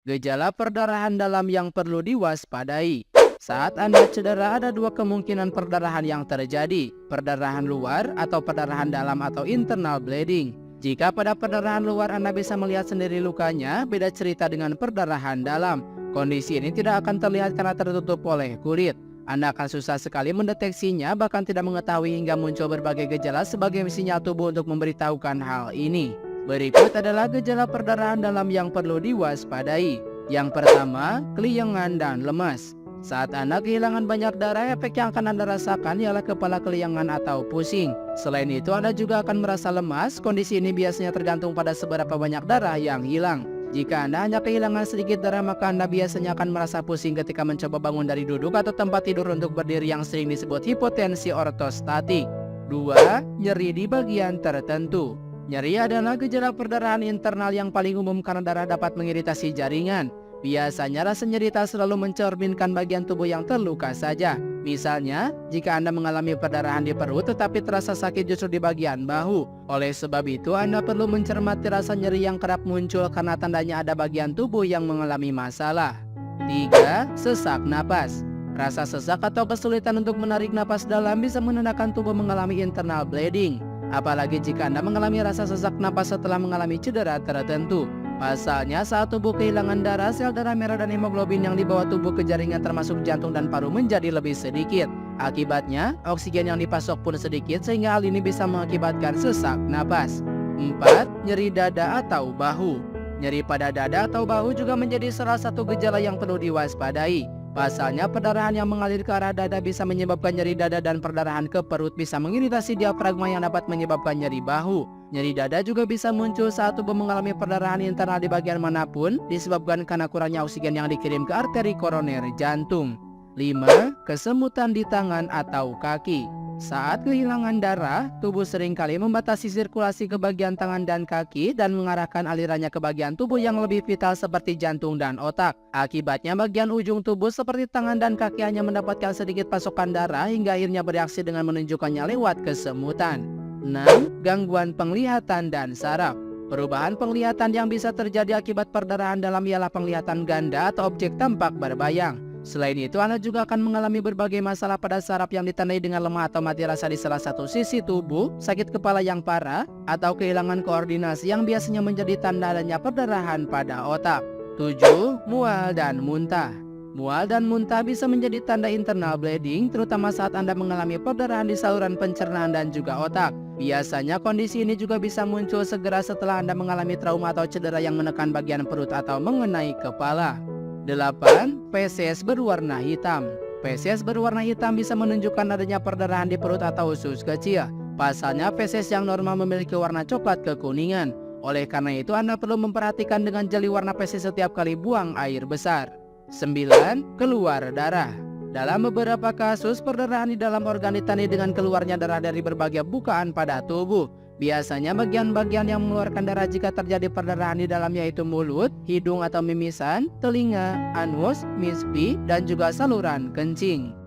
Gejala perdarahan dalam yang perlu diwaspadai. Saat Anda cedera, ada dua kemungkinan perdarahan yang terjadi: perdarahan luar atau perdarahan dalam atau internal bleeding. Jika pada perdarahan luar Anda bisa melihat sendiri lukanya, beda cerita dengan perdarahan dalam. Kondisi ini tidak akan terlihat karena tertutup oleh kulit. Anda akan susah sekali mendeteksinya, bahkan tidak mengetahui hingga muncul berbagai gejala sebagai sinyal tubuh untuk memberitahukan hal ini. Berikut adalah gejala perdarahan dalam yang perlu diwaspadai. Yang pertama, keliengan dan lemas. Saat Anda kehilangan banyak darah, efek yang akan Anda rasakan ialah kepala keliengan atau pusing. Selain itu, Anda juga akan merasa lemas. Kondisi ini biasanya tergantung pada seberapa banyak darah yang hilang. Jika Anda hanya kehilangan sedikit darah, maka Anda biasanya akan merasa pusing ketika mencoba bangun dari duduk atau tempat tidur untuk berdiri yang sering disebut hipotensi ortostatik. 2. Nyeri di bagian tertentu. Nyeri adalah gejala perdarahan internal yang paling umum karena darah dapat mengiritasi jaringan. Biasanya rasa nyeri tak selalu mencerminkan bagian tubuh yang terluka saja. Misalnya, jika Anda mengalami perdarahan di perut tetapi terasa sakit justru di bagian bahu. Oleh sebab itu, Anda perlu mencermati rasa nyeri yang kerap muncul karena tandanya ada bagian tubuh yang mengalami masalah. 3. Sesak napas. Rasa sesak atau kesulitan untuk menarik napas dalam bisa menandakan tubuh mengalami internal bleeding. Apalagi jika Anda mengalami rasa sesak napas setelah mengalami cedera tertentu. Pasalnya, saat tubuh kehilangan darah, sel darah merah dan hemoglobin yang dibawa tubuh ke jaringan termasuk jantung dan paru menjadi lebih sedikit. Akibatnya, oksigen yang dipasok pun sedikit sehingga hal ini bisa mengakibatkan sesak napas. 4. Nyeri dada atau bahu. Nyeri pada dada atau bahu juga menjadi salah satu gejala yang perlu diwaspadai. Pasalnya, perdarahan yang mengalir ke arah dada bisa menyebabkan nyeri dada dan perdarahan ke perut bisa mengiritasi diafragma yang dapat menyebabkan nyeri bahu. Nyeri dada juga bisa muncul saat tubuh mengalami perdarahan internal di bagian manapun disebabkan karena kurangnya oksigen yang dikirim ke arteri koroner jantung. 5. Kesemutan di tangan atau kaki. Saat kehilangan darah, tubuh seringkali membatasi sirkulasi ke bagian tangan dan kaki dan mengarahkan alirannya ke bagian tubuh yang lebih vital seperti jantung dan otak. Akibatnya bagian ujung tubuh seperti tangan dan kaki hanya mendapatkan sedikit pasokan darah hingga akhirnya bereaksi dengan menunjukkannya lewat kesemutan. 6. Gangguan penglihatan dan saraf. Perubahan penglihatan yang bisa terjadi akibat perdarahan dalam ialah penglihatan ganda atau objek tampak berbayang. Selain itu, Anda juga akan mengalami berbagai masalah pada saraf yang ditandai dengan lemah atau mati rasa di salah satu sisi tubuh, sakit kepala yang parah, atau kehilangan koordinasi yang biasanya menjadi tanda adanya perdarahan pada otak. 7. Mual dan muntah. Mual dan muntah bisa menjadi tanda internal bleeding, terutama saat Anda mengalami perdarahan di saluran pencernaan dan juga otak. Biasanya kondisi ini juga bisa muncul segera setelah Anda mengalami trauma atau cedera yang menekan bagian perut atau mengenai kepala. 8. Feses berwarna hitam. Feses berwarna hitam bisa menunjukkan adanya perdarahan di perut atau usus kecil. Pasalnya, feses yang normal memiliki warna coklat kekuningan. Oleh karena itu, Anda perlu memperhatikan dengan jeli warna feses setiap kali buang air besar. 9. Keluar darah. Dalam beberapa kasus, perdarahan di dalam organ ditandai dengan keluarnya darah dari berbagai bukaan pada tubuh. Biasanya bagian-bagian yang mengeluarkan darah jika terjadi perdarahan di dalam yaitu mulut, hidung atau mimisan, telinga, anus, mispi, dan juga saluran kencing.